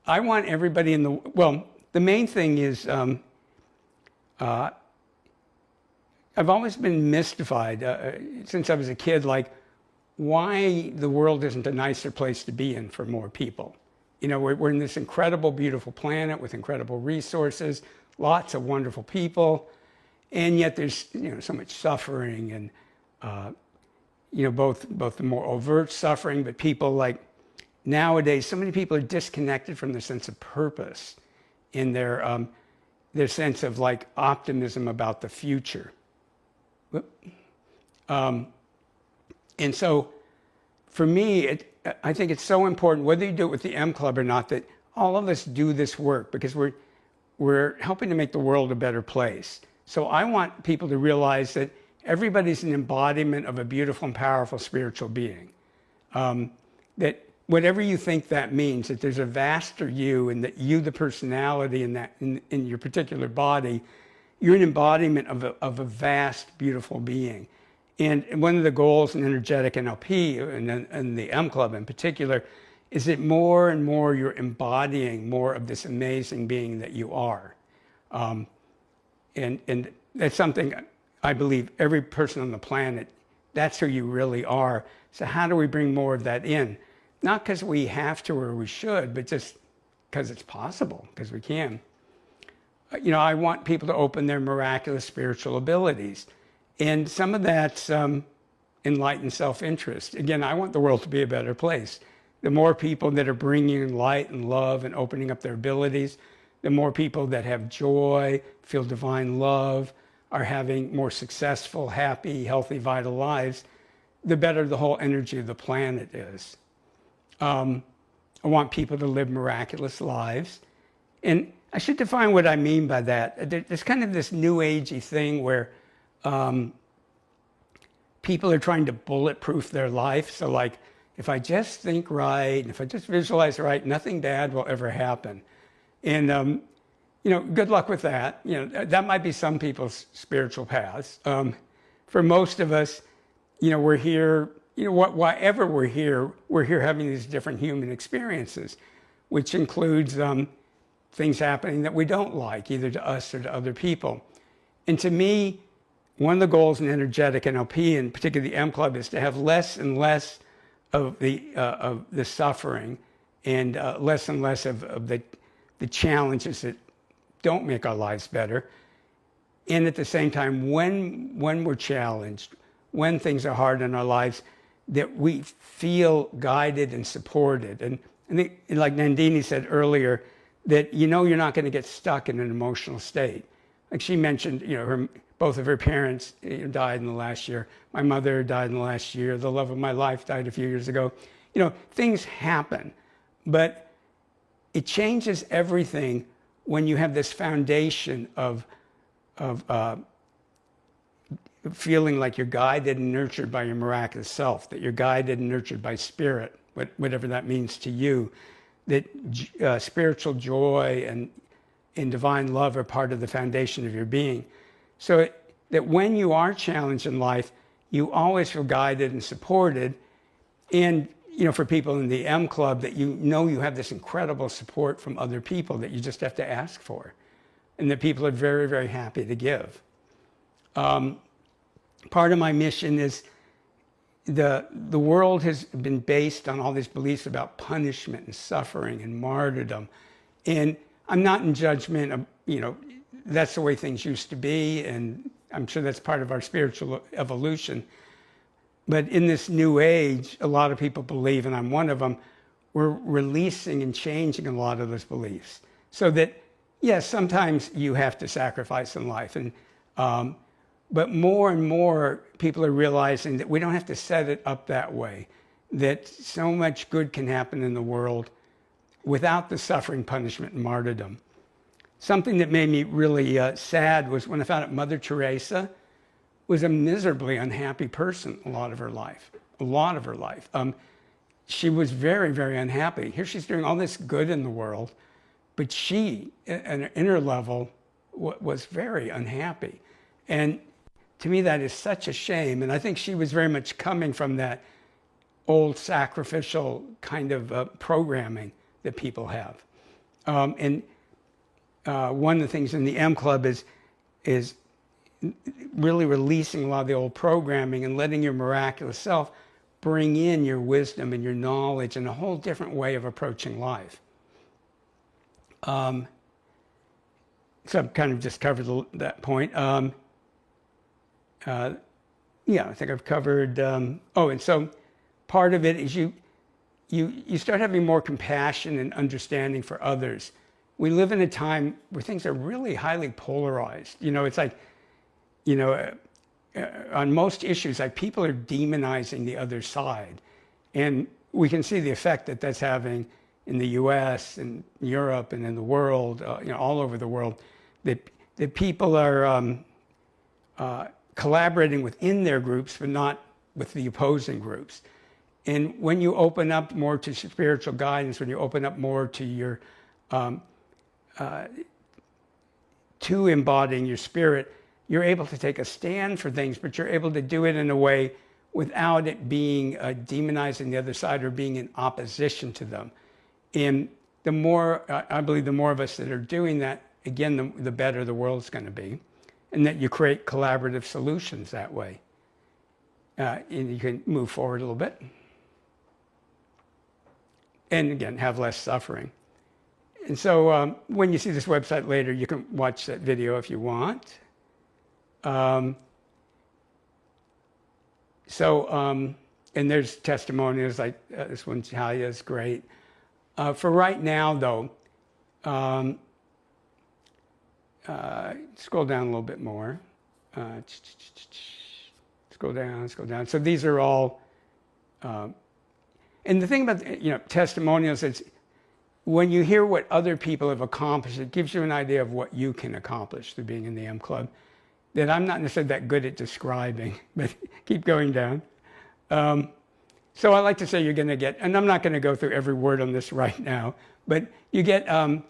I want everybody in the, well, the main thing is, I've always been mystified since I was a kid, like why the world isn't a nicer place to be in for more people. You know, we're in this incredible, beautiful planet with incredible resources, lots of wonderful people, and yet there's, you know, so much suffering and, you know, both the more overt suffering, but people like nowadays, so many people are disconnected from their sense of purpose in their sense of like optimism about the future. And so for me, I think it's so important, whether you do it with the M Club or not, that all of us do this work because we're helping to make the world a better place. So I want people to realize that everybody's an embodiment of a beautiful and powerful spiritual being. That whatever you think that means, that there's a vaster you, and that you, the personality in your particular body, you're an embodiment of a vast, beautiful being. And one of the goals in Energetic NLP, and the M Club in particular, is that more and more you're embodying more of this amazing being that you are. And that's something I believe every person on the planet, that's who you really are. So how do we bring more of that in? Not because we have to or we should, but just because it's possible, because we can. You know, I want people to open their miraculous spiritual abilities. And some of that's enlightened self-interest. Again, I want the world to be a better place. The more people that are bringing light and love and opening up their abilities, the more people that have joy, feel divine love, are having more successful, happy, healthy, vital lives, the better the whole energy of the planet is. I want people to live miraculous lives. And I should define what I mean by that. There's kind of this new agey thing where people are trying to bulletproof their life. So like, if I just think right, and if I just visualize right, nothing bad will ever happen. And, you know, good luck with that. You know, that might be some people's spiritual paths. For most of us, you know, we're here, you know, whatever we're here having these different human experiences, which includes things happening that we don't like, either to us or to other people. And to me, one of the goals in Energetic NLP, and particularly the M Club, is to have less and less of the suffering and less and less of the challenges that don't make our lives better. And at the same time, when we're challenged, when things are hard in our lives, that we feel guided and supported. And I think, like Nandini said earlier, that you know you're not going to get stuck in an emotional state. Like she mentioned, you know, both of her parents died in the last year. My mother died in the last year. The love of my life died a few years ago. You know, things happen, but it changes everything when you have this foundation of feeling like you're guided and nurtured by your miraculous self, that you're guided and nurtured by spirit, whatever that means to you, that spiritual joy and divine love are part of the foundation of your being. So that when you are challenged in life, you always feel guided and supported. And, you know, for people in the M Club, that you know you have this incredible support from other people that you just have to ask for, and that people are very, very happy to give. Part of my mission is the world has been based on all these beliefs about punishment and suffering and martyrdom. And I'm not in judgment of, you know, that's the way things used to be, and I'm sure that's part of our spiritual evolution. But in this new age, a lot of people believe, and I'm one of them, we're releasing and changing a lot of those beliefs. So that, yes, sometimes you have to sacrifice in life, and but more and more people are realizing that we don't have to set it up that way, that so much good can happen in the world without the suffering, punishment, and martyrdom. Something that made me really sad was when I found out Mother Teresa was a miserably unhappy person a lot of her life. She was very, very unhappy. Here she's doing all this good in the world, but she, at an inner level, was very unhappy. And to me, that is such a shame. And I think she was very much coming from that old sacrificial kind of programming that people have. And one of the things in the M Club is really releasing a lot of the old programming and letting your miraculous self bring in your wisdom and your knowledge and a whole different way of approaching life. So I've kind of just covered that point. Yeah, I think I've covered, and so part of it is you start having more compassion and understanding for others. We live in a time where things are really highly polarized. It's like, on most issues, like people are demonizing the other side. And we can see the effect that that's having in the US and Europe and in the world, all over the world, that people are collaborating within their groups, but not with the opposing groups. And when you open up more to spiritual guidance, when you open up more to your, to embodying your spirit, you're able to take a stand for things, but you're able to do it in a way without it being demonizing the other side or being in opposition to them. And the more, I believe the more of us that are doing that, again, the better the world's going to be. And that you create collaborative solutions that way. And you can move forward a little bit. And again, have less suffering. And so when you see this website later, you can watch that video if you want. And there's testimonials like this one, Talia, is great. For right now, though, scroll down a little bit more. Scroll down. So these are all, and the thing about testimonials is when you hear what other people have accomplished, it gives you an idea of what you can accomplish through being in the M Club that I'm not necessarily that good at describing, but keep going down. So I like to say you're going to get, and I'm not going to go through every word on this right now, but you get, I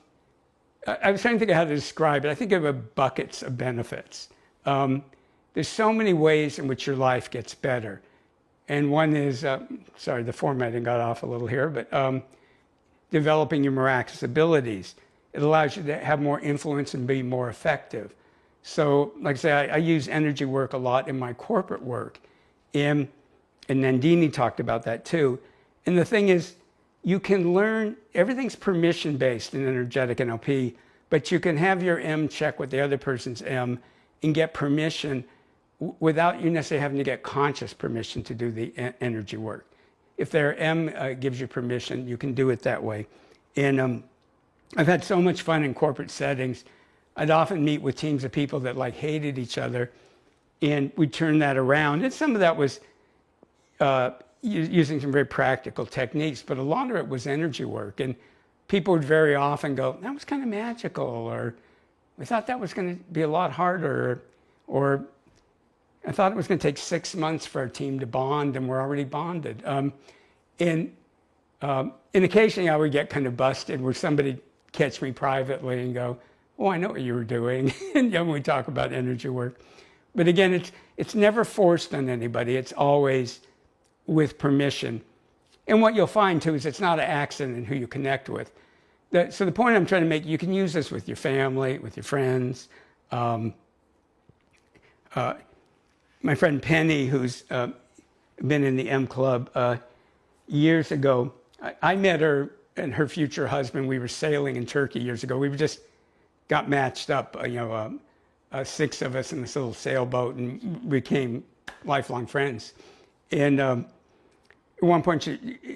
was trying to think of how to describe it. I think of buckets of benefits. There's so many ways in which your life gets better. And one is, sorry, the formatting got off a little here, but developing your miraculous abilities. It allows you to have more influence and be more effective. So, like I say, I use energy work a lot in my corporate work. And Nandini talked about that too. And the thing is, you can learn, everything's permission-based in Energetic NLP, but you can have your M check with the other person's M and get permission without you necessarily having to get conscious permission to do the energy work. If their M gives you permission, you can do it that way. And I've had so much fun in corporate settings. I'd often meet with teams of people that like hated each other, and we'd turn that around. And some of that was using some very practical techniques, but a lot of it was energy work. And people would very often go, that was kind of magical, or we thought that was going to be a lot harder, or I thought it was going to take 6 months for our team to bond, and we're already bonded. And occasionally I would get kind of busted where somebody catch me privately and go, oh, I know what you were doing. And when we talk about energy work. But again, it's never forced on anybody. It's always with permission. And what you'll find too is it's not an accident in who you connect with. So the point I'm trying to make, you can use this with your family, with your friends. My friend Penny, who's been in the M Club years ago, I met her and her future husband. We were sailing in Turkey years ago. We just got matched up, 6 of us in this little sailboat, and became lifelong friends. And at one point,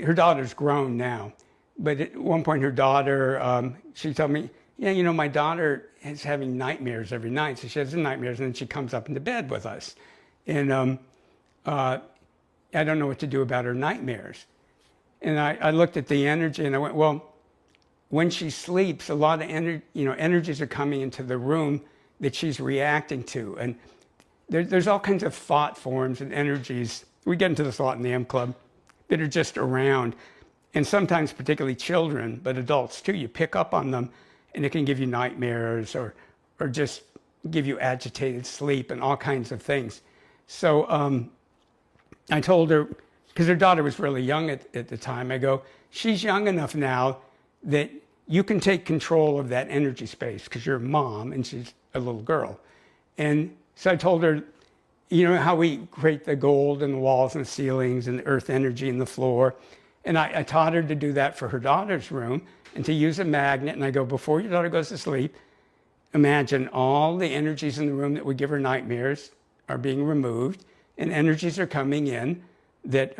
her daughter's grown now, but at one point her daughter, she told me, yeah, my daughter is having nightmares every night. So she has nightmares, and then she comes up into bed with us. And I don't know what to do about her nightmares. And I looked at the energy, and I went, well, when she sleeps, a lot of energies are coming into the room that she's reacting to. And there's all kinds of thought forms and energies. We get into this a lot in the M Club that are just around. And sometimes particularly children, but adults too, you pick up on them, and it can give you nightmares or just give you agitated sleep and all kinds of things. So I told her, because her daughter was really young at the time, I go, she's young enough now that you can take control of that energy space because you're a mom and she's a little girl. And so I told her, you know how we create the gold in the walls and the ceilings and the earth energy in the floor. And I taught her to do that for her daughter's room and to use a magnet. And I go, before your daughter goes to sleep, imagine all the energies in the room that would give her nightmares are being removed, and energies are coming in that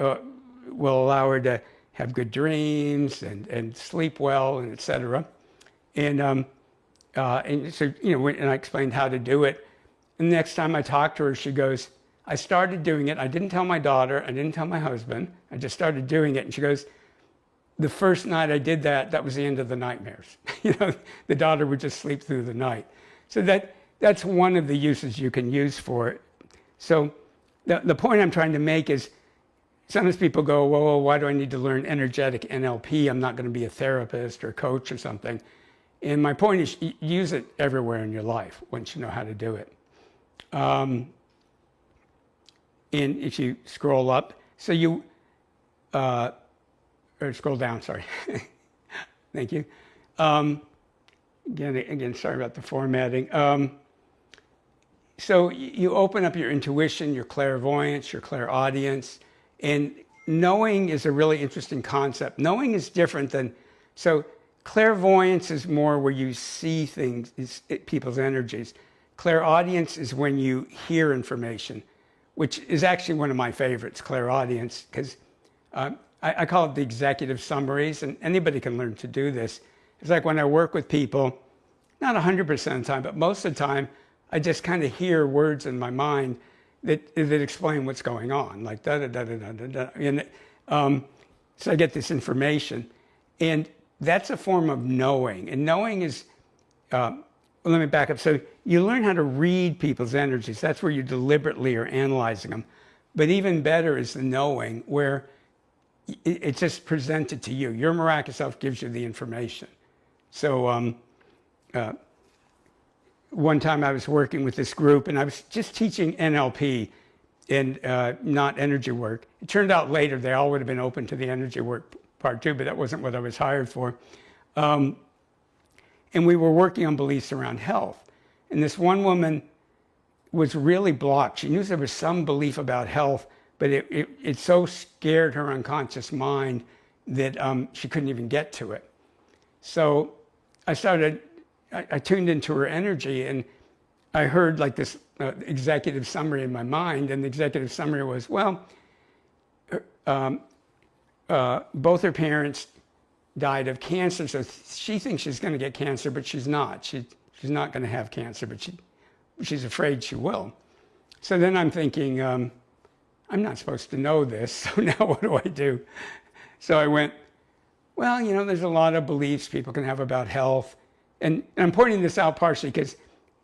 will allow her to have good dreams and sleep well, and et cetera. And so, you know, and I explained how to do it. And the next time I talked to her, she goes, I started doing it. I didn't tell my daughter. I didn't tell my husband. I just started doing it. And she goes, the first night I did that, that was the end of the nightmares. You know, the daughter would just sleep through the night. So that's one of the uses you can use for it. So the point I'm trying to make is, sometimes people go, well, why do I need to learn energetic NLP? I'm not going to be a therapist or coach or something. And my point is, use it everywhere in your life once you know how to do it. And if you scroll up, so you, or scroll down, sorry. Thank you. Again, sorry about the formatting. So you open up your intuition, your clairvoyance, your clairaudience, and knowing is a really interesting concept. Knowing is different than, so clairvoyance is more where you see things, people's energies. Clairaudience is when you hear information, which is actually one of my favorites, clairaudience, because I call it the executive summaries, and anybody can learn to do this. It's like when I work with people, not 100% of the time, but most of the time, I just kind of hear words in my mind that explain what's going on, like da-da-da-da-da-da. And so I get this information. And that's a form of knowing. And knowing is, let me back up. So you learn how to read people's energies. That's where you deliberately are analyzing them. But even better is the knowing, where it's just presented to you. Your miraculous self gives you the information. So one time I was working with this group, and I was just teaching NLP and not energy work. It turned out later they all would have been open to the energy work part too, but that wasn't what I was hired for. And we were working on beliefs around health. And this one woman was really blocked. She knew there was some belief about health, but it so scared her unconscious mind that she couldn't even get to it. So I tuned into her energy, and I heard like this executive summary in my mind, and the executive summary was, well, both her parents died of cancer, so she thinks she's going to get cancer, but she's not. She's not going to have cancer, but she's afraid she will. So then I'm thinking, I'm not supposed to know this, so now what do I do? So I went, well, you know, there's a lot of beliefs people can have about health. And I'm pointing this out partially because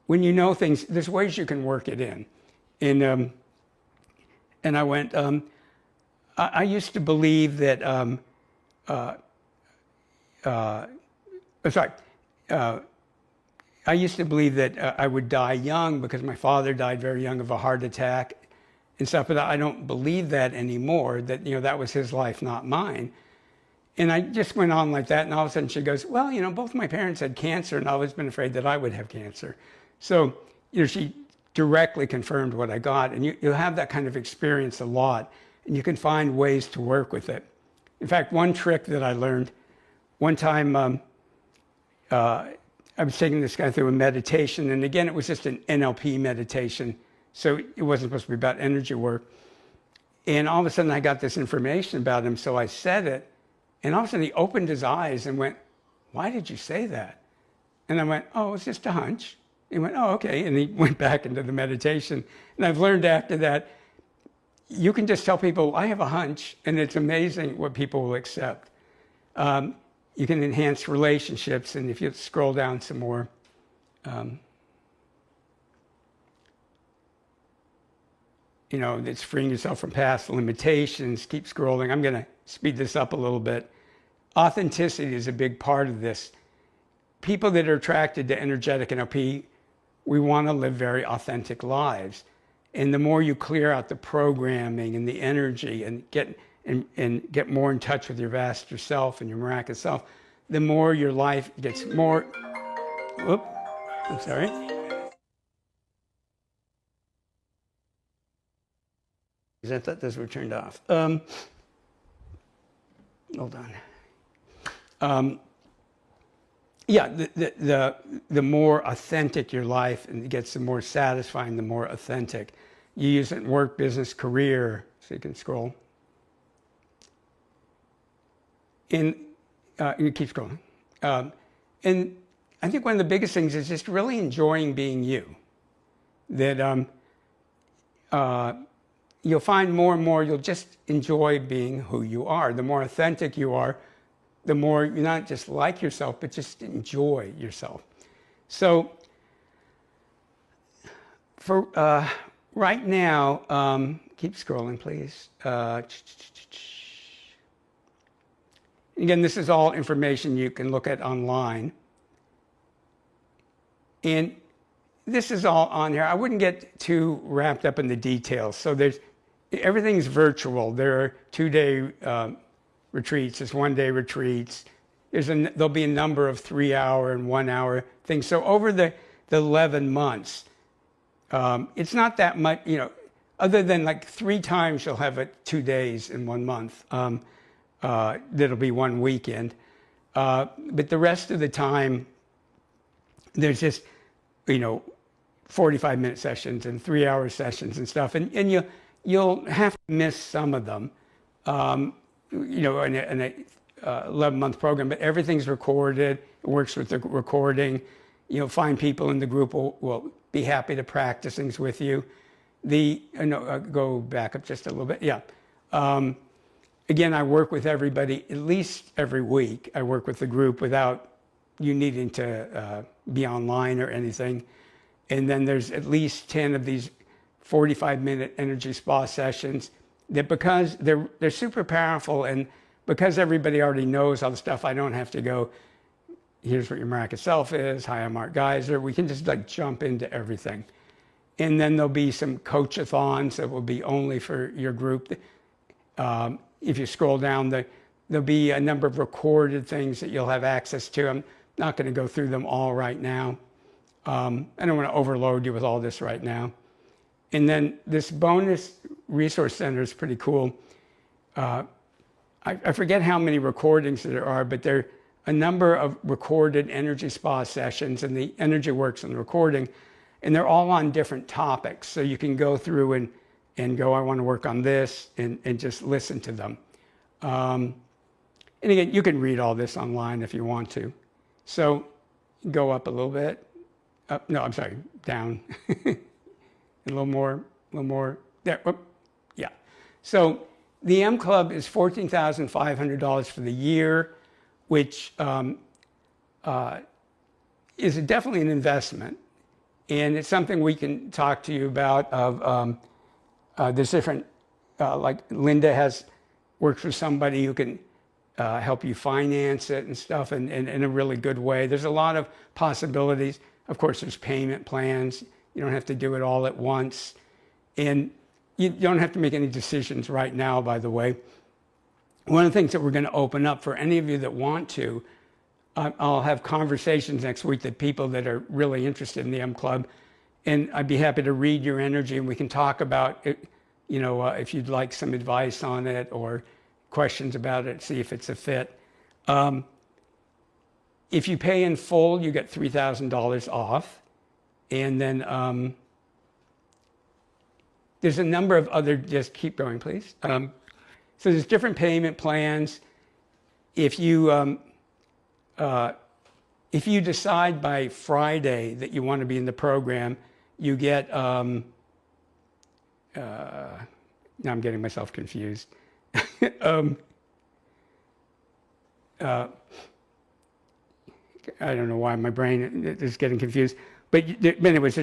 when you know things, there's ways you can work it in. And I went, I used to believe that, I used to believe that I would die young because my father died very young of a heart attack and stuff, but I don't believe that anymore, that, you know, that was his life, not mine. And I just went on like that, and all of a sudden she goes, well, you know, both my parents had cancer, and I've always been afraid that I would have cancer. So, you know, she directly confirmed what I got, and you'll have that kind of experience a lot, and you can find ways to work with it. In fact, one trick that I learned, one time I was taking this guy through a meditation, and again, it was just an NLP meditation, so it wasn't supposed to be about energy work. And all of a sudden I got this information about him, so I said it, and all of a sudden he opened his eyes and went, why did you say that? And I went, oh, it's just a hunch. He went, oh, okay. And he went back into the meditation. And I've learned after that, you can just tell people, I have a hunch, and it's amazing what people will accept. You can enhance relationships, and if you scroll down some more, you know, it's freeing yourself from past limitations. Keep scrolling. I'm going to speed this up a little bit. Authenticity is a big part of this. People that are attracted to energetic NLP, we want to live very authentic lives. And the more you clear out the programming and the energy and get more in touch with your vaster self and your miraculous self, the more your life gets more, whoop, I'm sorry. I thought those were turned off. Hold on. Yeah, the more authentic your life, and it gets the more satisfying, the more authentic. You use it in work, business, career, so you can scroll. You keep scrolling. And I think one of the biggest things is just really enjoying being you. That you'll find more and more you'll just enjoy being who you are. The more authentic you are, the more you not just like yourself, but just enjoy yourself. So for right now, keep scrolling, please. Again, this is all information you can look at online. And this is all on here. I wouldn't get too wrapped up in the details. So everything's virtual. There are 2-day retreats, there's 1-day retreats. There'll be a number of 3-hour and 1-hour things. So over the 11 months, it's not that much, other than like 3 times you'll have it 2 days in 1 month. That'll be 1 weekend. But the rest of the time, there's just, 45-minute sessions and 3-hour sessions and stuff. And you'll have to miss some of them. In a 11-month program, but everything's recorded. It works with the recording. Find people in the group will be happy to practice things with you. Go back up just a little bit. Yeah. Again, I work with everybody at least every week. I work with the group without you needing to be online or anything. And then there's at least 10 of these 45-minute energy spa sessions that, because they're super powerful, and because everybody already knows all the stuff, I don't have to go, here's what your miraculous self is, hi, I'm Art Geiser. We can just jump into everything. And then there'll be some coachathons that will be only for your group. If you scroll down, there'll be a number of recorded things that you'll have access to. I'm not going to go through them all right now. I don't want to overload you with all this right now. And then this bonus resource center is pretty cool. I forget how many recordings there are, but there are a number of recorded energy spa sessions, and the energy works on the recording, and they're all on different topics. So you can go through and go, I want to work on this, and just listen to them. And again, you can read all this online if you want to. So go up a little bit. No, I'm sorry, down. A little more, there, whoop, yeah. So the M Club is $14,500 for the year, which is definitely an investment. And it's something we can talk to you about. There's different, like Linda works with somebody who can help you finance it and stuff in a really good way. There's a lot of possibilities. Of course, there's payment plans. You don't have to do it all at once. And you don't have to make any decisions right now, by the way. One of the things that we're going to open up for any of you that want to, I'll have conversations next week with people that are really interested in the M Club. And I'd be happy to read your energy, and we can talk about it, if you'd like some advice on it or questions about it, see if it's a fit. If you pay in full, you get $3,000 off. And then there's a number of other, just keep going, please. So there's different payment plans. If you decide by Friday that you want to be in the program, you get, now I'm getting myself confused. I don't know why my brain is getting confused. But anyways,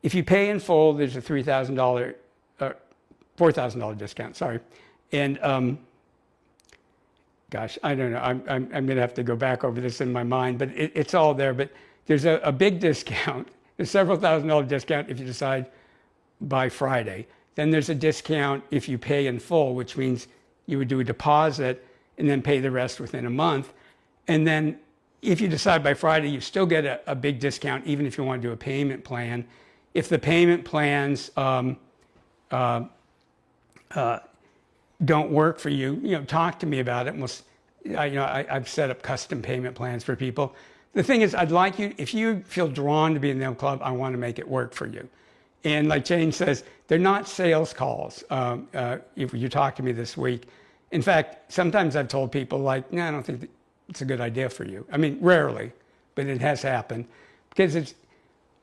if you pay in full, there's a $4,000 discount, sorry. And gosh, I don't know. I'm going to have to go back over this in my mind, but it's all there. But there's a big discount. There's several $1,000 discount if you decide by Friday. Then there's a discount if you pay in full, which means you would do a deposit and then pay the rest within a month. And then if you decide by Friday, you still get a big discount, even if you want to do a payment plan. If the payment plans don't work for you, talk to me about it. And I've set up custom payment plans for people. The thing is, I'd like you, if you feel drawn to be in the club, I want to make it work for you. And like Jane says, they're not sales calls. If you talk to me this week. In fact, sometimes I've told people like, no, I don't think it's a good idea for you. I mean, rarely, but it has happened. Because it's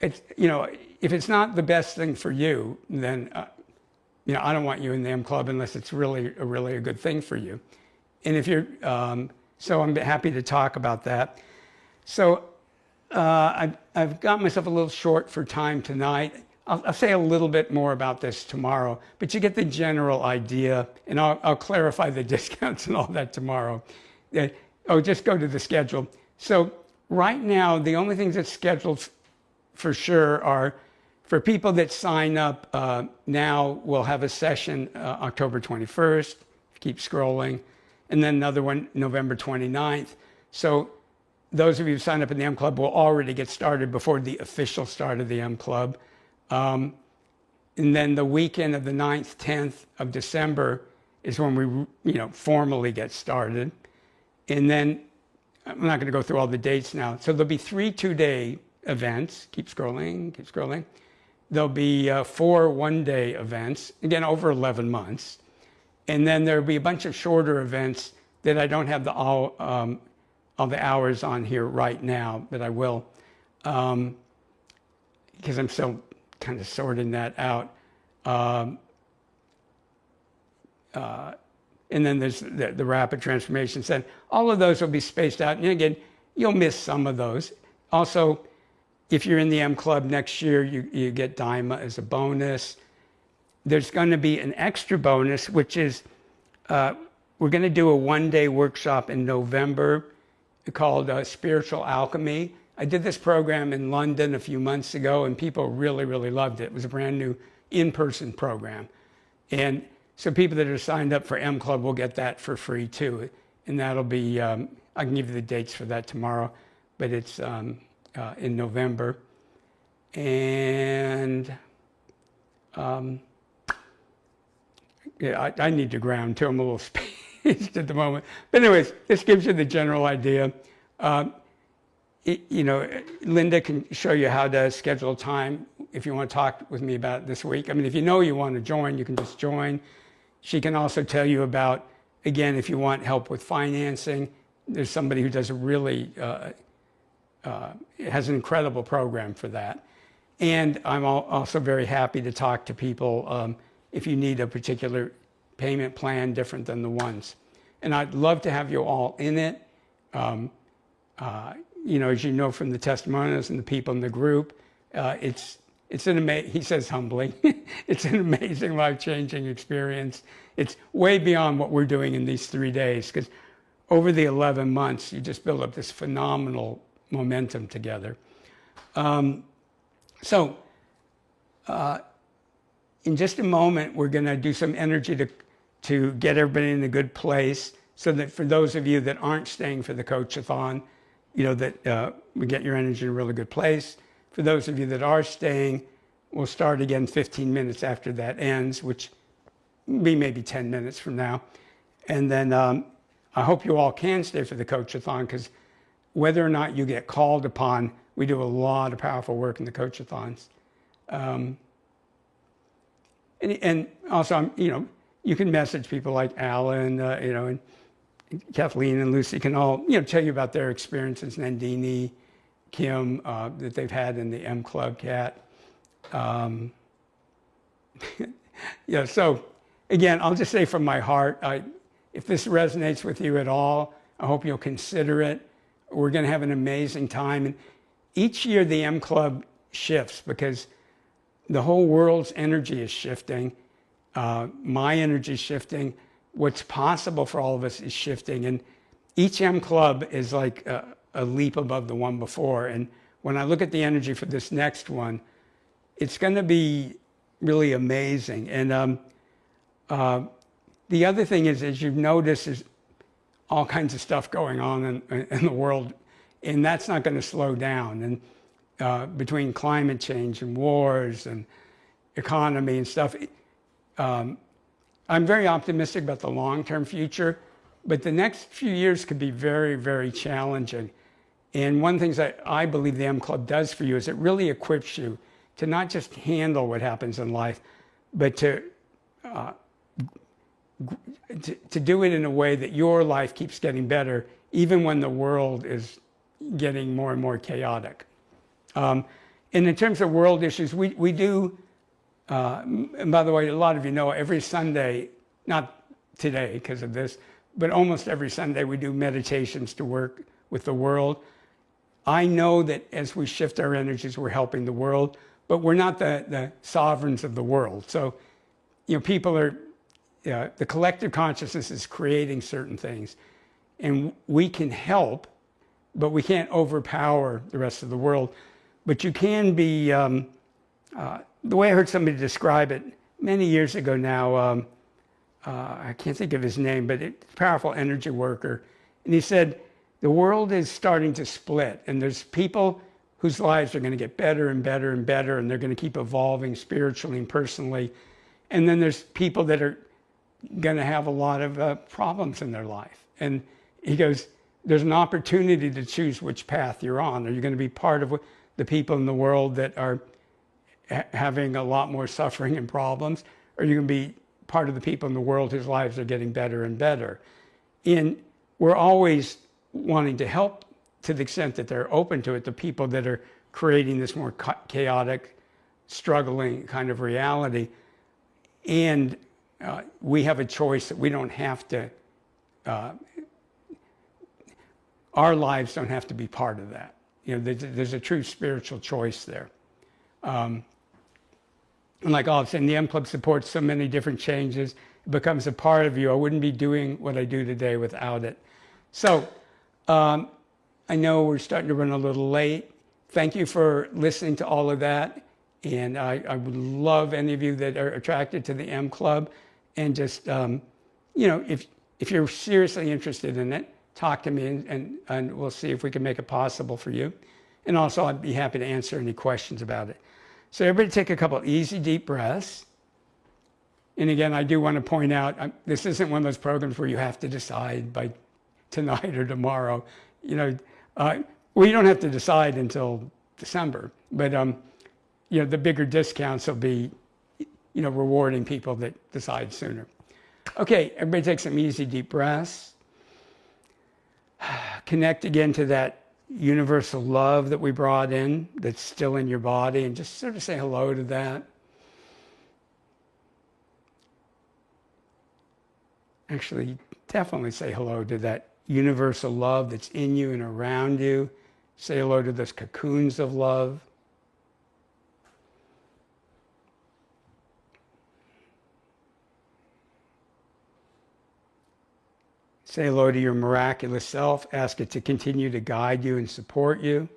if it's not the best thing for you, then, I don't want you in the M Club unless it's really a good thing for you. And if you're, so I'm happy to talk about that. So I've got myself a little short for time tonight. I'll say a little bit more about this tomorrow, but you get the general idea, and I'll clarify the discounts and all that tomorrow. Just go to the schedule. So right now, the only things that's scheduled for sure are for people that sign up now, we'll have a session October 21st, keep scrolling, and then another one November 29th. So those of you who sign up in the M Club will already get started before the official start of the M Club. And then the weekend of the 9th, 10th of December is when we, formally get started. And then, I'm not going to go through all the dates now. So there'll be 3 two-day events. Keep scrolling. There'll be 4 one-day events, again, over 11 months. And then there'll be a bunch of shorter events that I don't have all the hours on here right now, but I will, because I'm still kind of sorting that out. And then there's the rapid transformations. And all of those will be spaced out. And again, you'll miss some of those. Also, if you're in the M Club next year, you get DIMA as a bonus. There's going to be an extra bonus, which is we're going to do a one-day workshop in November called Spiritual Alchemy. I did this program in London a few months ago, and people really, really loved it. It was a brand new in-person program. And so people that are signed up for M Club will get that for free too. And that'll be, I can give you the dates for that tomorrow, but it's in November. And I need to ground too. I'm a little spaced at the moment. But anyways, this gives you the general idea. Linda can show you how to schedule time if you want to talk with me about it this week. I mean, if you know you want to join, you can just join. She can also tell you about, again, if you want help with financing, there's somebody who does a really, has an incredible program for that. And I'm also very happy to talk to people if you need a particular payment plan different than the ones. And I'd love to have you all in it. As you know from the testimonials and the people in the group, it's an amazing, he says humbling, it's an amazing life-changing experience. It's way beyond what we're doing in these 3 days, because over the 11 months, you just build up this phenomenal momentum together. In just a moment, we're going to do some energy to get everybody in a good place, so that for those of you that aren't staying for the Coachathon, that we get your energy in a really good place. For those of you that are staying, we'll start again 15 minutes after that ends, which will be maybe 10 minutes from now. And then I hope you all can stay for the Coachathon, because whether or not you get called upon, we do a lot of powerful work in the Coachathons. And also, you can message people like Alan, and Kathleen and Lucy can all, tell you about their experiences, Nandini, Kim, that they've had in the M Club Cat. So again, I'll just say from my heart, if this resonates with you at all, I hope you'll consider it. We're going to have an amazing time. And each year the M Club shifts because the whole world's energy is shifting. My energy is shifting. What's possible for all of us is shifting. And each M Club is like a leap above the one before. And when I look at the energy for this next one, it's going to be really amazing. And the other thing is, as you've noticed, is all kinds of stuff going on in the world, and that's not going to slow down. And between climate change and wars and economy and stuff, I'm very optimistic about the long-term future, but the next few years could be very, very challenging. And one of the things that I believe the M Club does for you is it really equips you to not just handle what happens in life, but to do it in a way that your life keeps getting better, even when the world is getting more and more chaotic. And in terms of world issues, we do, and by the way, a lot of you know, every Sunday, not today because of this, but almost every Sunday we do meditations to work with the world. I know that as we shift our energies, we're helping the world, but we're not the sovereigns of the world. So, people are, the collective consciousness is creating certain things, and we can help, but we can't overpower the rest of the world. But you can be, the way I heard somebody describe it many years ago now, I can't think of his name, but a powerful energy worker, and he said, the world is starting to split, and there's people whose lives are going to get better and better and better, and they're going to keep evolving spiritually and personally. And then there's people that are going to have a lot of problems in their life. And he goes, there's an opportunity to choose which path you're on. Are you going to be part of the people in the world that are having a lot more suffering and problems? Or are you going to be part of the people in the world whose lives are getting better and better? And we're always wanting to help, to the extent that they're open to it, the people that are creating this more chaotic, struggling kind of reality. And we have a choice that we don't have to, our lives don't have to be part of that. There's a true spiritual choice there. And like all I'm saying, the M Club supports so many different changes. It becomes a part of you. I wouldn't be doing what I do today without it. So, I know we're starting to run a little late. Thank you for listening to all of that. And I would love any of you that are attracted to the M Club. And just, if you're seriously interested in it, talk to me and we'll see if we can make it possible for you. And also, I'd be happy to answer any questions about it. So everybody take a couple easy, deep breaths. And again, I do want to point out, this isn't one of those programs where you have to decide by tonight or tomorrow. We don't have to decide until December, but the bigger discounts will be, rewarding people that decide sooner. Okay, everybody take some easy, deep breaths. Connect again to that universal love that we brought in, that's still in your body, and just sort of say hello to that. Actually, definitely say hello to that universal love that's in you and around you. Say hello to those cocoons of love. Say hello to your miraculous self. Ask it to continue to guide you and support you.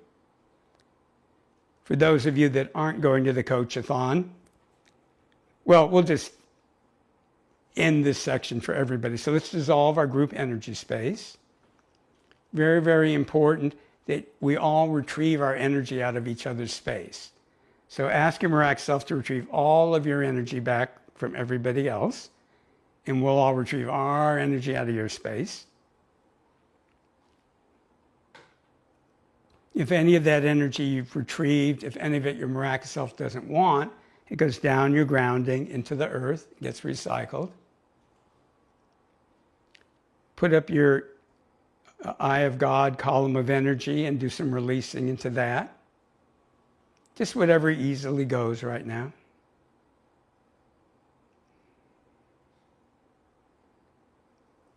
For those of you that aren't going to the Coachathon, well, we'll just end this section for everybody. So let's dissolve our group energy space. Very, very important that we all retrieve our energy out of each other's space. So ask your miraculous self to retrieve all of your energy back from everybody else, and we'll all retrieve our energy out of your space. If any of that energy you've retrieved, if any of it your miraculous self doesn't want, it goes down your grounding into the earth, gets recycled. Put up your Eye of God column of energy and do some releasing into that. Just whatever easily goes right now.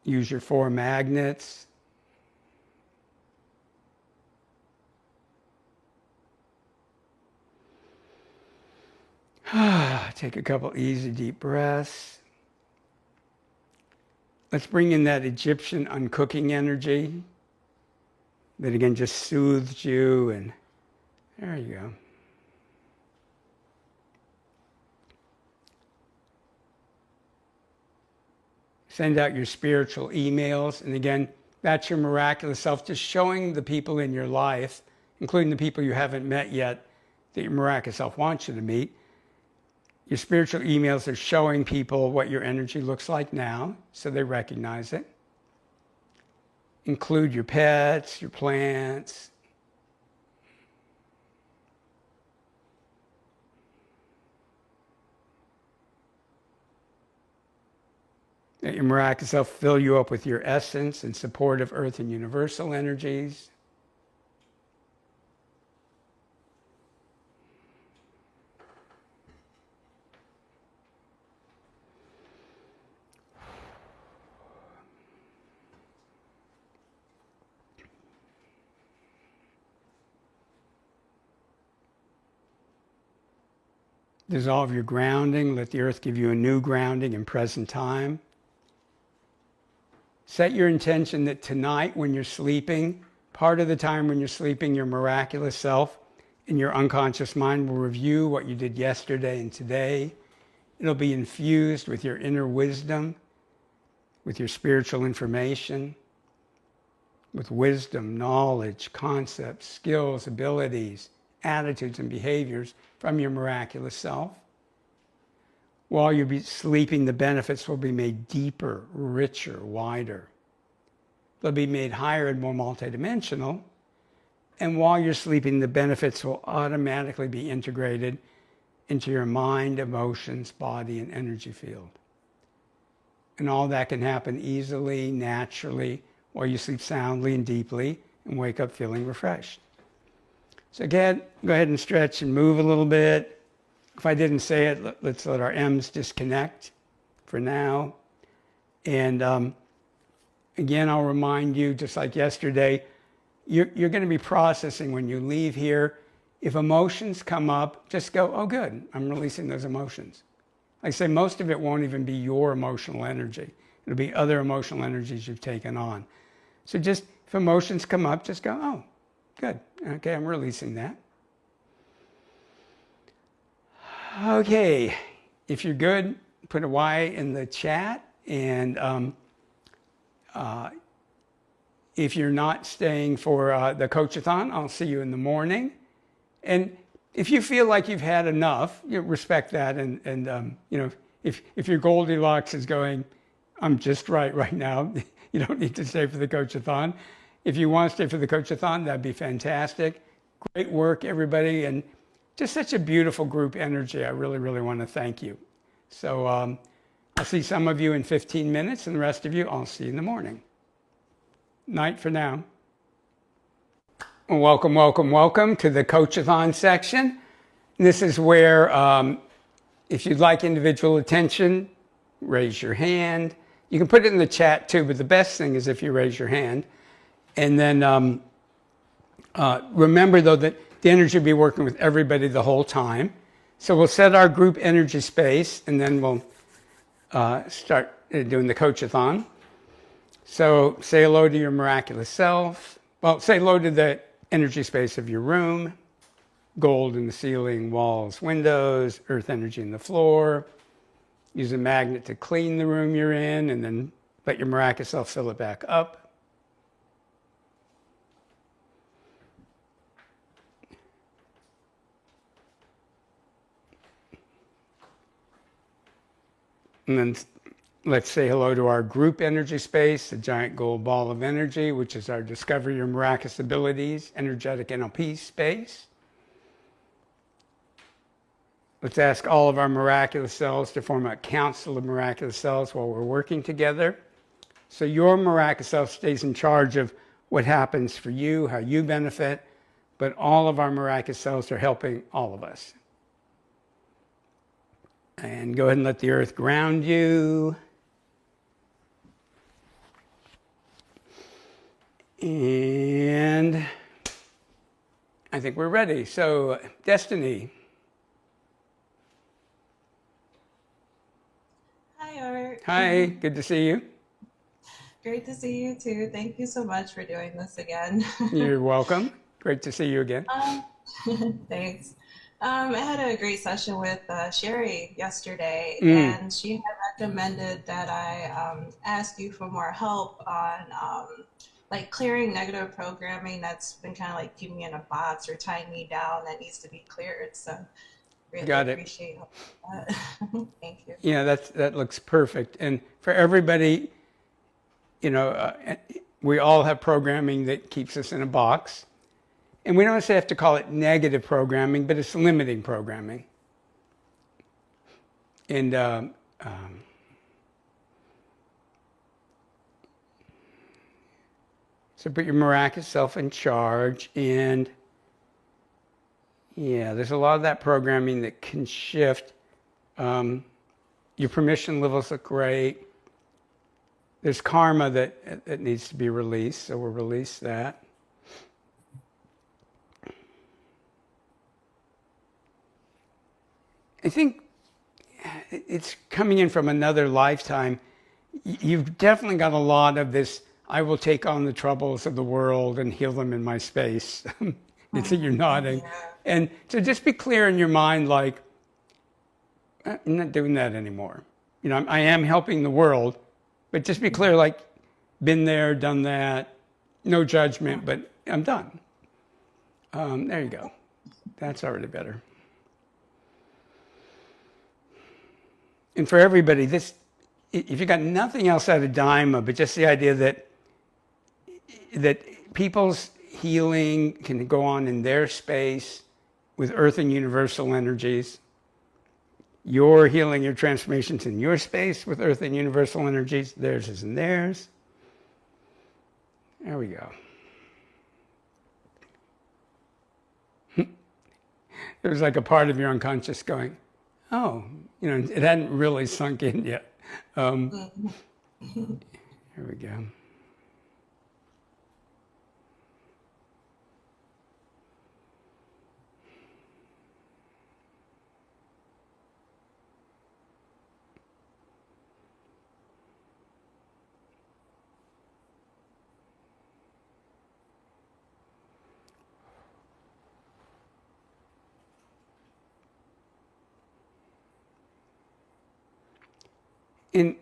Use your 4 magnets. Take a couple easy deep breaths. Let's bring in that Egyptian uncooking energy that again just soothes you, and there you go. Send out your spiritual emails, and again, That's your miraculous self, just showing the people in your life, including the people you haven't met yet, that your miraculous self wants you to meet. Your spiritual emails are showing people what your energy looks like now, so they recognize it. Include your pets, your plants. Let your miraculous self fill you up with your essence and support of earth and universal energies. Dissolve your grounding. Let the earth give you a new grounding in present time. Set your intention that tonight when you're sleeping, part of the time when you're sleeping, your miraculous self in your unconscious mind will review what you did yesterday and today. It'll be infused with your inner wisdom, with your spiritual information, with wisdom, knowledge, concepts, skills, abilities, attitudes, and behaviors from your miraculous self. While you'll be sleeping, the benefits will be made deeper, richer, wider. They'll be made higher and more multidimensional. And while you're sleeping, the benefits will automatically be integrated into your mind, emotions, body, and energy field. And all that can happen easily, naturally, while you sleep soundly and deeply and wake up feeling refreshed. So again, go ahead and stretch and move a little bit. If I didn't say it, let's let our M's disconnect for now. And again, I'll remind you, just like yesterday, you're going to be processing when you leave here. If emotions come up, just go, oh good, I'm releasing those emotions. Like I say, most of it won't even be your emotional energy. It'll be other emotional energies you've taken on. So just, if emotions come up, just go, oh, good. Okay, I'm releasing that. Okay, if you're good, put a Y in the chat. And if you're not staying for the Coachathon, I'll see you in the morning. And if you feel like you've had enough, you respect that. And you know, if your Goldilocks is going, I'm just right now, you don't need to stay for the Coachathon. If you want to stay for the Coachathon, that'd be fantastic. Great work, everybody. And just such a beautiful group energy. I really, really want to thank you. So I'll see some of you in 15 minutes, and the rest of you, I'll see you in the morning. Night for now. Welcome, welcome, welcome to the Coachathon section. This is where, if you'd like individual attention, raise your hand. You can put it in the chat too, but the best thing is if you raise your hand. And then remember, though, that the energy will be working with everybody the whole time. So we'll set our group energy space, and then we'll start doing the Coachathon. So say hello to your miraculous self. Well, say hello to the energy space of your room. Gold in the ceiling, walls, windows, earth energy in the floor. Use a magnet to clean the room you're in, and then let your miraculous self fill it back up. And then let's say hello to our group energy space, the giant gold ball of energy, which is our Discover Your Miraculous Abilities, Energetic NLP space. Let's ask all of our miraculous selves to form a council of miraculous selves while we're working together. So your miraculous self stays in charge of what happens for you, how you benefit, but all of our miraculous selves are helping all of us. And go ahead and let the earth ground you. And I think we're ready. So, Destiny. Hi, Art. Hi, good to see you. Great to see you too. Thank you so much for doing this again. You're welcome. Great to see you again. Thanks. I had a great session with Sherry yesterday, and she had recommended that I ask you for more help on like clearing negative programming that's been kind of like keeping me in a box or tying me down that needs to be cleared. So really Got it. appreciate that. Thank you. Yeah, that looks perfect. And for everybody, we all have programming that keeps us in a box. And we don't necessarily have to call it negative programming, but it's limiting programming. And so put your miraculous self in charge. And yeah, there's a lot of that programming that can shift. Your permission levels look great. There's karma that needs to be released, so we'll release that. I think it's coming in from another lifetime. You've definitely got a lot of this, I will take on the troubles of the world and heal them in my space. It's you're nodding. Yeah. And so just be clear in your mind, like, I'm not doing that anymore. I am helping the world, but just be clear, like, been there, done that, no judgment, but I'm done. There you go. That's already better. And for everybody, this, if you got nothing else out of Daima, but just the idea that people's healing can go on in their space with earth and universal energies. Your healing, your transformations in your space with earth and universal energies. Theirs is in theirs. There we go. There's like a part of your unconscious going, oh, it hadn't really sunk in yet. Here we go. And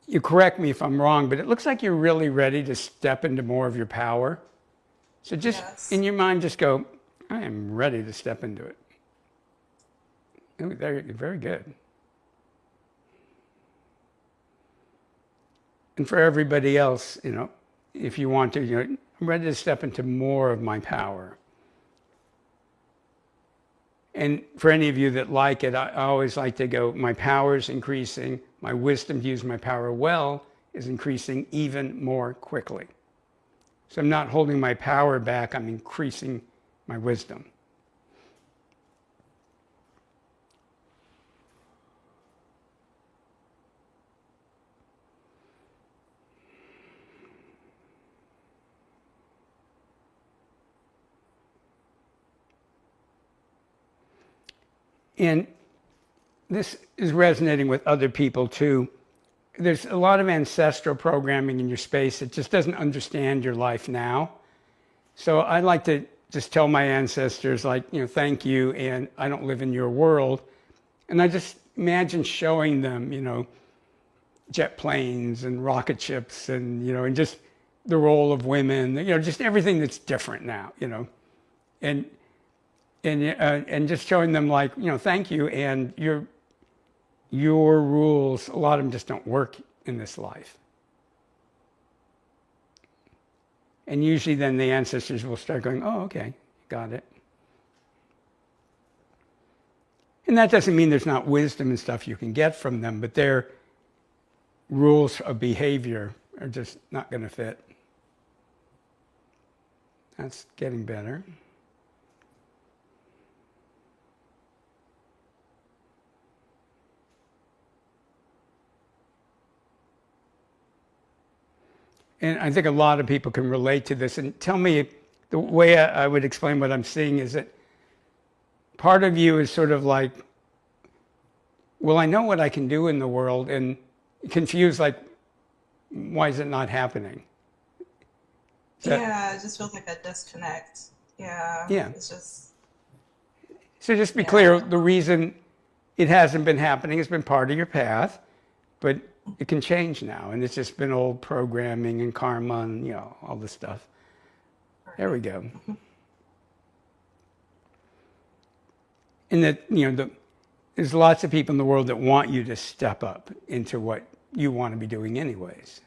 you correct me if I'm wrong, but it looks like you're really ready to step into more of your power. So just in your mind, just go, I am ready to step into it. Very, very good. And for everybody else, if you want to, I'm ready to step into more of my power. And for any of you that like it, I always like to go, my power is increasing. My wisdom to use my power well is increasing even more quickly. So I'm not holding my power back, I'm increasing my wisdom. And this is resonating with other people too. There's a lot of ancestral programming in your space that just doesn't understand your life now. So I like to just tell my ancestors, like, thank you, and I don't live in your world. And I just imagine showing them, jet planes and rocket ships and, and just the role of women, just everything that's different now, and just showing them, like, thank you, and your rules, a lot of them just don't work in this life. And usually then the ancestors will start going, oh, okay, got it. And that doesn't mean there's not wisdom and stuff you can get from them, but their rules of behavior are just not going to fit. That's getting better. And I think a lot of people can relate to this. And tell me, the way I would explain what I'm seeing is that part of you is sort of like, well, I know what I can do in the world, and confused, like, why is it not happening? Yeah, it just feels like a disconnect. Yeah. Yeah. It's just. So just be clear, the reason it hasn't been happening has been part of your path. but it can change now. And it's just been old programming and karma and, all this stuff. There we go. And that, there's lots of people in the world that want you to step up into what you want to be doing anyways.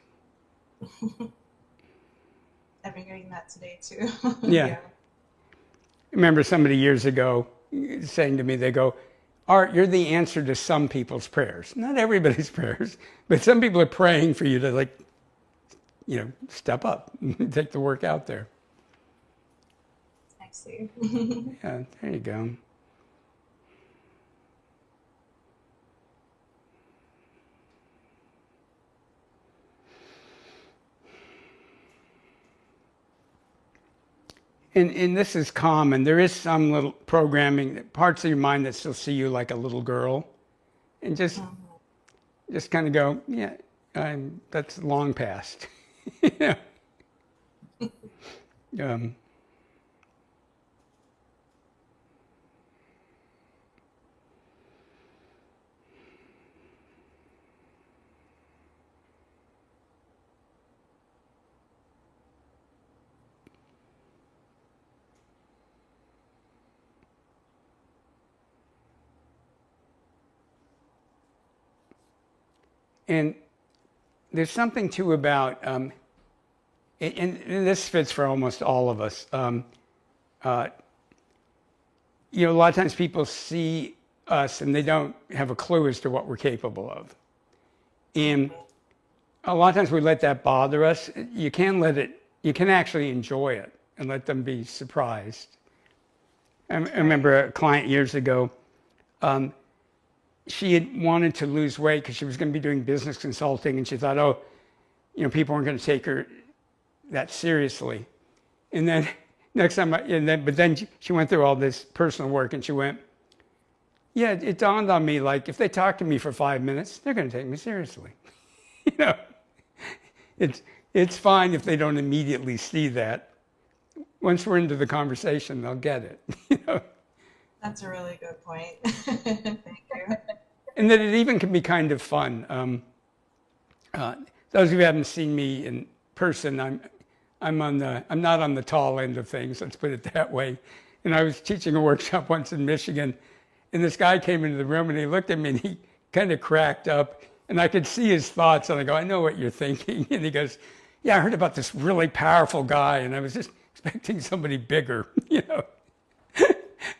I've been getting that today too. Yeah. I remember somebody years ago saying to me, they go, Art, you're the answer to some people's prayers. Not everybody's prayers, but some people are praying for you to step up and take the work out there. I see. Yeah, there you go. And this is common. There is some little programming, parts of your mind that still see you like a little girl. And just kind of go, yeah, that's long past. And there's something too about, and this fits for almost all of us. A lot of times people see us and they don't have a clue as to what we're capable of. And a lot of times we let that bother us. You can actually enjoy it and let them be surprised. I remember a client years ago, she had wanted to lose weight because she was going to be doing business consulting, and she thought, people weren't going to take her that seriously. And then next time, but then she went through all this personal work, and she went, yeah, it dawned on me, like, if they talk to me for 5 minutes, they're going to take me seriously. It's fine if they don't immediately see that. Once we're into the conversation, they'll get it. That's a really good point. Thank you. And that it even can be kind of fun. Those of you who haven't seen me in person, I'm not on the tall end of things, let's put it that way. And I was teaching a workshop once in Michigan, and this guy came into the room and he looked at me and he kind of cracked up, and I could see his thoughts, and I go, I know what you're thinking. And he goes, yeah, I heard about this really powerful guy, and I was just expecting somebody bigger,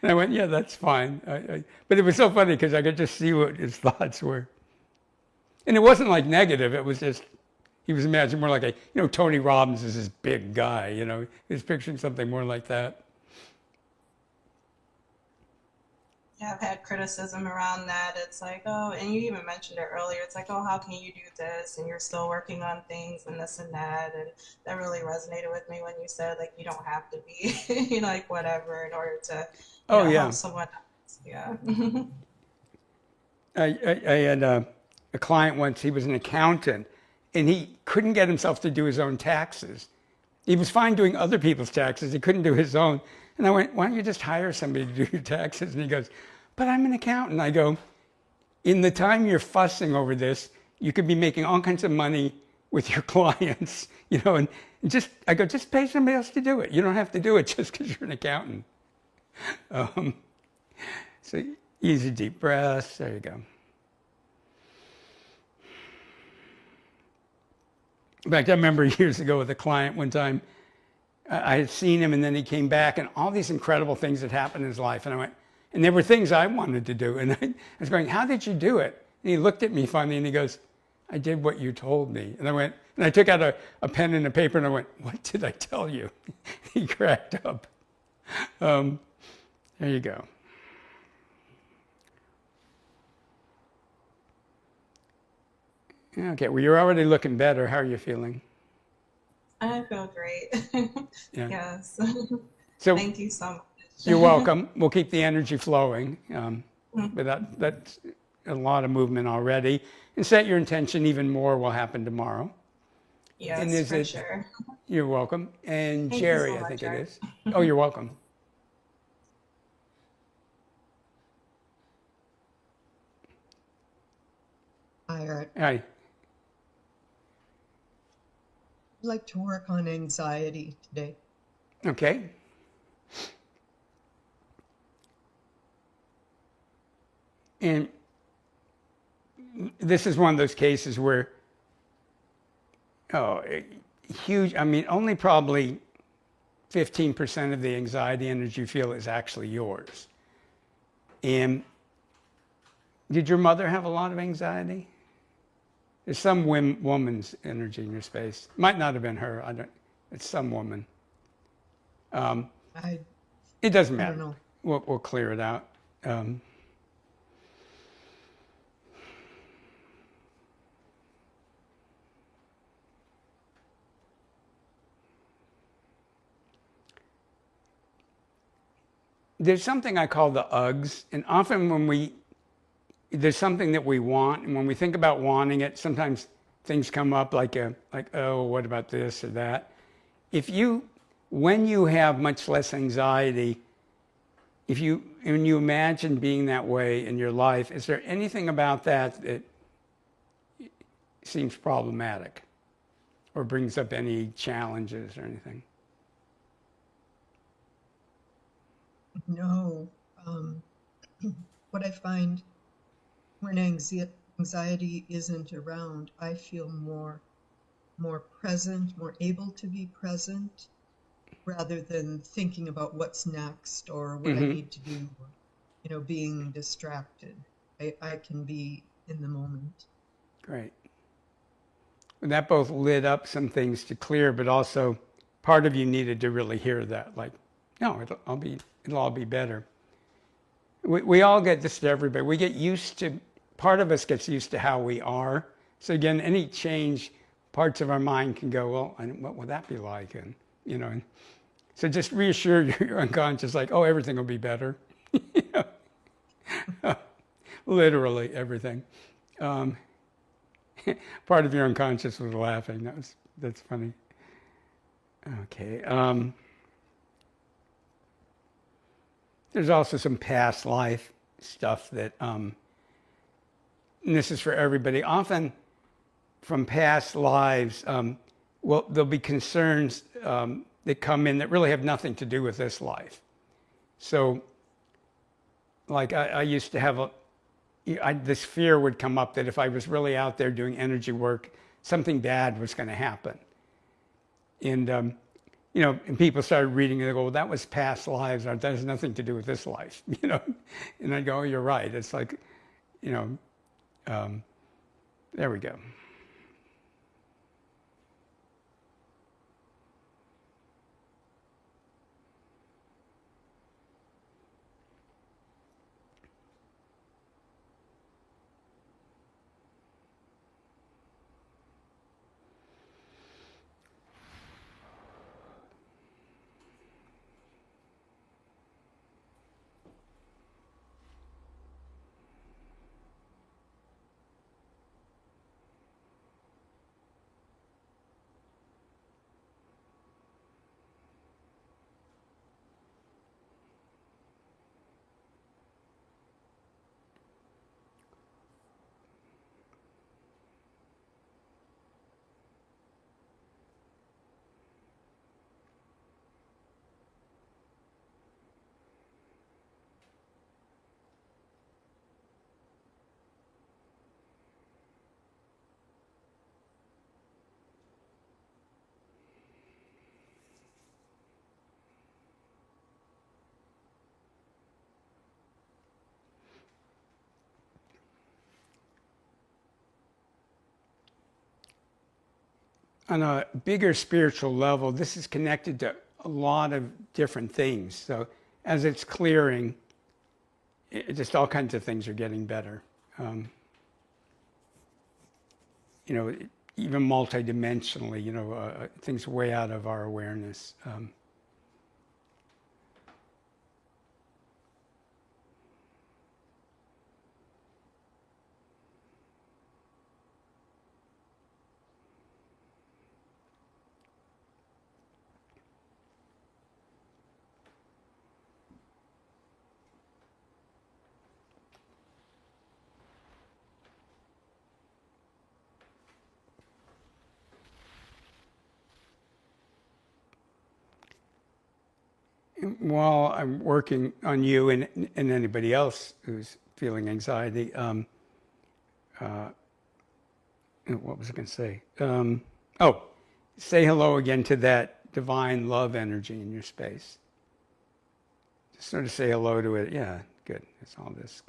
And I went, yeah, that's fine. But it was so funny because I could just see what his thoughts were. And it wasn't like negative. It was just, he was imagining more like Tony Robbins is this big guy, He was picturing something more like that. Yeah, I've had criticism around that. It's like, oh, and you even mentioned it earlier. It's like, oh, how can you do this? And you're still working on things and this and that. And that really resonated with me when you said, like, you don't have to be, like, whatever in order to help someone else. Yeah. I had a client once, he was an accountant, and he couldn't get himself to do his own taxes. He was fine doing other people's taxes. He couldn't do his own. And I went, why don't you just hire somebody to do your taxes? And he goes, but I'm an accountant. I go, in the time you're fussing over this, you could be making all kinds of money with your clients, and just pay somebody else to do it. You don't have to do it just because you're an accountant. So easy deep breaths. There you go. In fact, I remember years ago with a client one time, I had seen him and then he came back and all these incredible things had happened in his life. And I went, and there were things I wanted to do. And I was going, how did you do it? And he looked at me funny and he goes, I did what you told me. And I went, and I took out a pen and a paper and I went, what did I tell you? He cracked up. There you go. Okay, well, you're already looking better. How are you feeling? I feel great. Yeah. Yes. So thank you so much. You're welcome. We'll keep the energy flowing. But that's a lot of movement already. And set your intention, even more will happen tomorrow. Yes, for sure. You're welcome. And Thank Jerry, you so I think much, it is. Oh, you're welcome. I'd Hi. like to work on anxiety today. Okay. And this is one of those cases where, oh, huge, I mean, only probably 15% of the anxiety energy you feel is actually yours. And did your mother have a lot of anxiety? There's some woman's energy in your space. Might not have been her. I don't. It's some woman. I It doesn't I matter. don't know. We'll clear it out. There's something I call the Uggs, and often when there's something that we want, and when we think about wanting it, sometimes things come up like oh, what about this or that? When you have much less anxiety, when you imagine being that way in your life, is there anything about that that seems problematic or brings up any challenges or anything? No. What I find when anxiety isn't around, I feel more present, more able to be present, rather than thinking about what's next or what I need to do, being distracted. I can be in the moment. Great. And that both lit up some things to clear, but also part of you needed to really hear that. Like, no, it'll all be better. We all get this to everybody. We get used to, part of us gets used to how we are. So again, any change, parts of our mind can go, well, what would that be like? And, so just reassure your unconscious, like, oh, everything will be better. Literally everything. Part of your unconscious was laughing. That's funny. Okay. There's also some past life stuff that, and this is for everybody. Often from past lives, there'll be concerns that come in that really have nothing to do with this life. So, like I used to have this fear would come up that if I was really out there doing energy work, something bad was going to happen. And, and people started reading and they go, well, that was past lives. That has nothing to do with this life, And I go, oh, you're right. It's like, there we go. On a bigger spiritual level, this is connected to a lot of different things. So as it's clearing, just all kinds of things are getting better. Even multidimensionally, things way out of our awareness. while I'm working on you and anybody else who's feeling anxiety, what was I going to say? Say hello again to that divine love energy in your space. Just sort of say hello to it. Yeah, good. It's all this.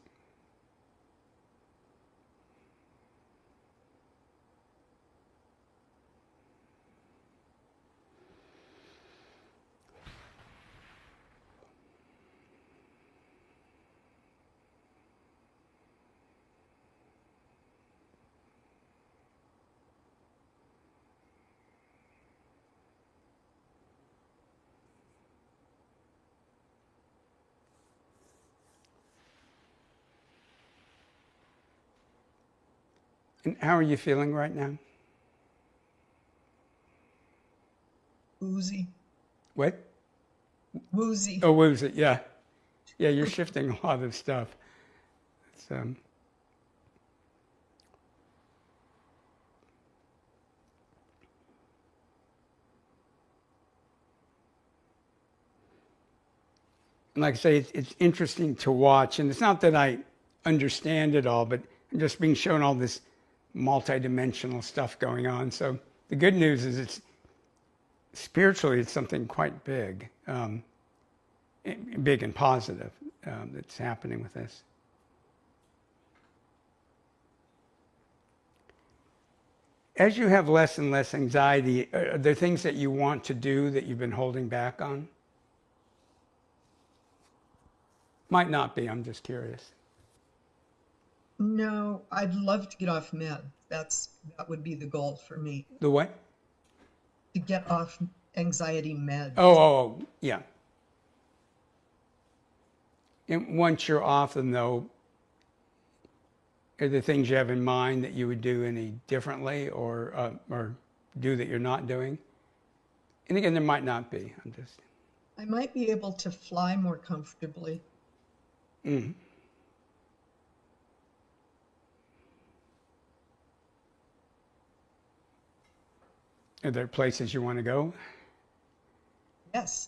And how are you feeling right now? Woozy. What? Woozy. Oh, woozy, yeah. Yeah, you're shifting a lot of stuff. It's, like I say, it's interesting to watch. And it's not that I understand it all, but I'm just being shown all this multidimensional stuff going on. So the good news is it's spiritually, it's something quite big, big and positive that's happening with this. As you have less and less anxiety, are there things that you want to do that you've been holding back on? Might not be, I'm just curious. No, I'd love to get off med. That would be the goal for me. The what? To get off anxiety meds. Oh, yeah. And once you're off them, though, are there things you have in mind that you would do any differently or do that you're not doing? And again, there might not be. I might be able to fly more comfortably. Mm. Are there places you want to go? Yes.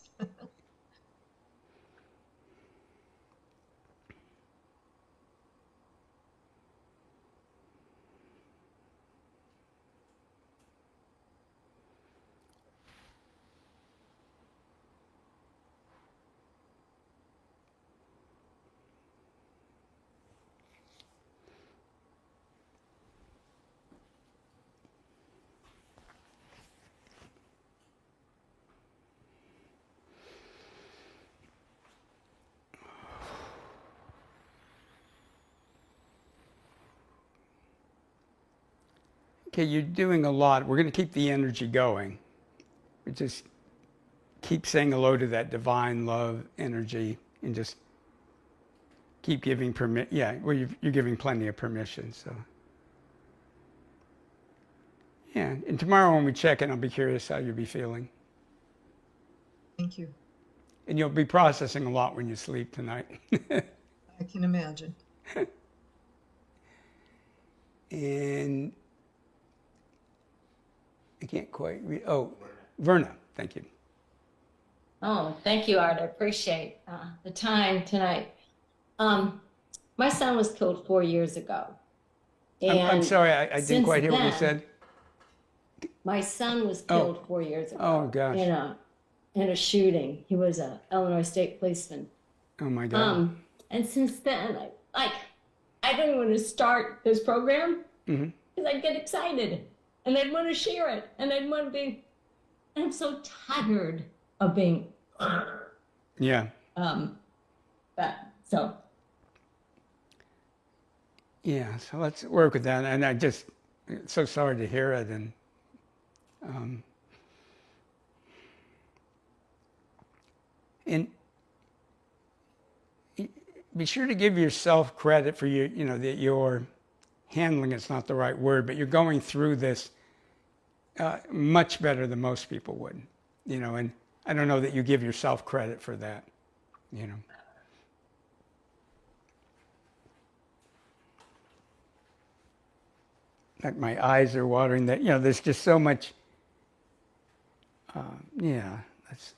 Okay, you're doing a lot. We're going to keep the energy going. We just keep saying hello to that divine love energy and just keep giving permission. Yeah, well, you're giving plenty of permission, so. Yeah, and tomorrow when we check in, I'll be curious how you'll be feeling. Thank you. And you'll be processing a lot when you sleep tonight. I can imagine. And I can't quite read. Oh, Verna, thank you. Oh, thank you, Art. I appreciate the time tonight. My son was killed 4 years ago. I'm sorry, I didn't quite hear what you said. My son was killed 4 years ago. Oh, gosh. In a shooting. He was an Illinois State policeman. Oh, my God. And since then, I don't want to start this program because I get excited and I'd want to share it and I'd want to be. And I'm so tired of being. Yeah. So. Yeah, so let's work with that. And I just, so sorry to hear it. And be sure to give yourself credit for that you're handling it's not the right word, but you're going through this much better than most people would, and I don't know that you give yourself credit for that, Like my eyes are watering that, there's just so much, that's.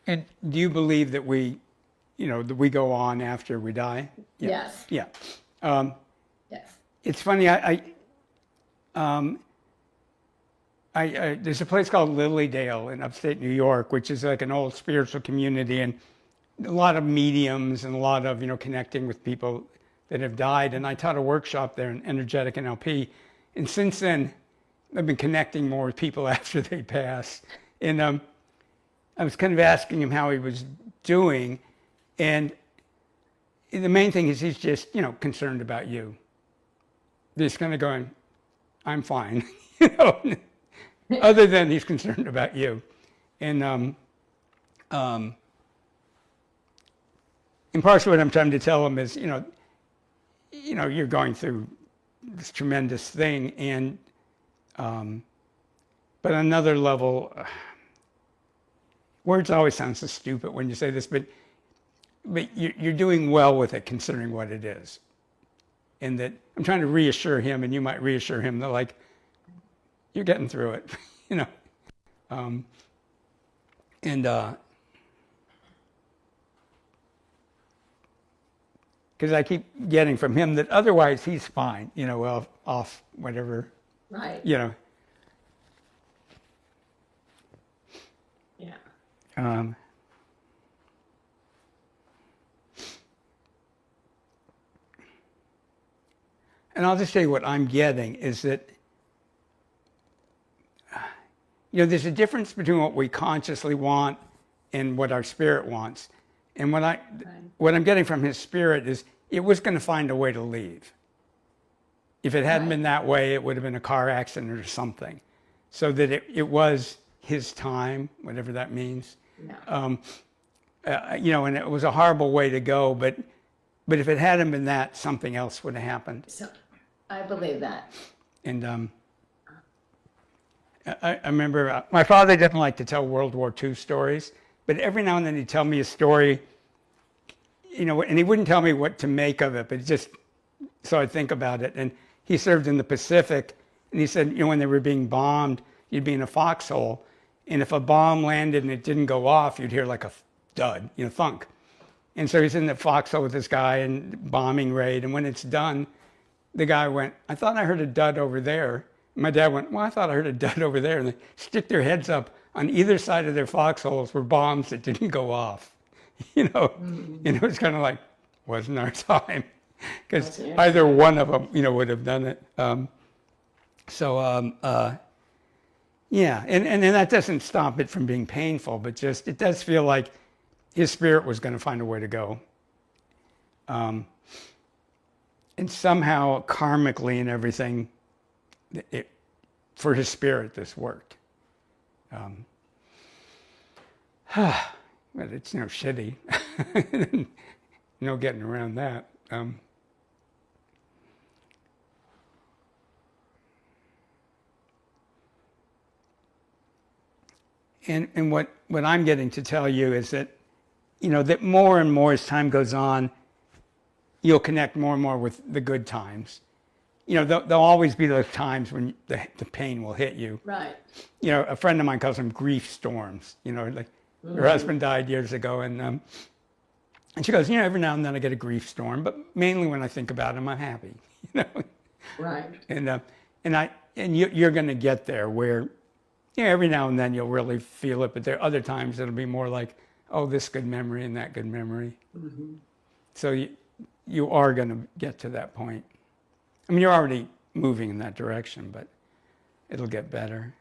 And do you believe that that we go on after we die? Yeah. Yes. Yeah. Yes. It's funny. There's a place called Lilydale in upstate New York, which is like an old spiritual community, and a lot of mediums and a lot of connecting with people that have died. And I taught a workshop there in Energetic NLP, and since then I've been connecting more with people after they pass. And I was kind of asking him how he was doing, and the main thing is he's just concerned about you. He's kind of going, I'm fine, other than he's concerned about you. And and partially what I'm trying to tell him is, you're going through this tremendous thing, and but on another level, words always sound so stupid when you say this, but you're doing well with it considering what it is. And that I'm trying to reassure him, and you might reassure him that, like, you're getting through it, because I keep getting from him that otherwise he's fine, well, off whatever, Right. Yeah. And I'll just tell you what I'm getting is that, there's a difference between what we consciously want and what our spirit wants. And what I'm getting from his spirit is it was going to find a way to leave. If it hadn't been that way, it would have been a car accident or something. So that it was his time, whatever that means. Yeah. And it was a horrible way to go, but if it hadn't been that, something else would have happened. So I believe that. And I remember my father didn't like to tell World War II stories, but every now and then he'd tell me a story, and he wouldn't tell me what to make of it, but just so I'd think about it. And he served in the Pacific, and he said, when they were being bombed, you'd be in a foxhole, and if a bomb landed and it didn't go off, you'd hear like a dud, thunk. And so he's in the foxhole with this guy and bombing raid, and when it's done, the guy went, I thought I heard a dud over there. My dad went, well, I thought I heard a dud over there. And they stick their heads up. On either side of their foxholes were bombs that didn't go off. And it was kind of like, wasn't our time. Because either one of them, would have done it. Yeah. And that doesn't stop it from being painful, but just, it does feel like his spirit was going to find a way to go. And somehow, karmically and everything, for his spirit, this worked. But it's shitty. No getting around that. And what I'm getting to tell you is that, that more and more as time goes on, you'll connect more and more with the good times. There'll always be those times when the pain will hit you. Right. A friend of mine calls them grief storms. Like her husband died years ago, and she goes, every now and then I get a grief storm, but mainly when I think about him, I'm happy. Right. And you're going to get there where, every now and then you'll really feel it, but there are other times it'll be more like, oh, this good memory and that good memory. Mm-hmm. So you are going to get to that point. I mean, you're already moving in that direction, but it'll get better.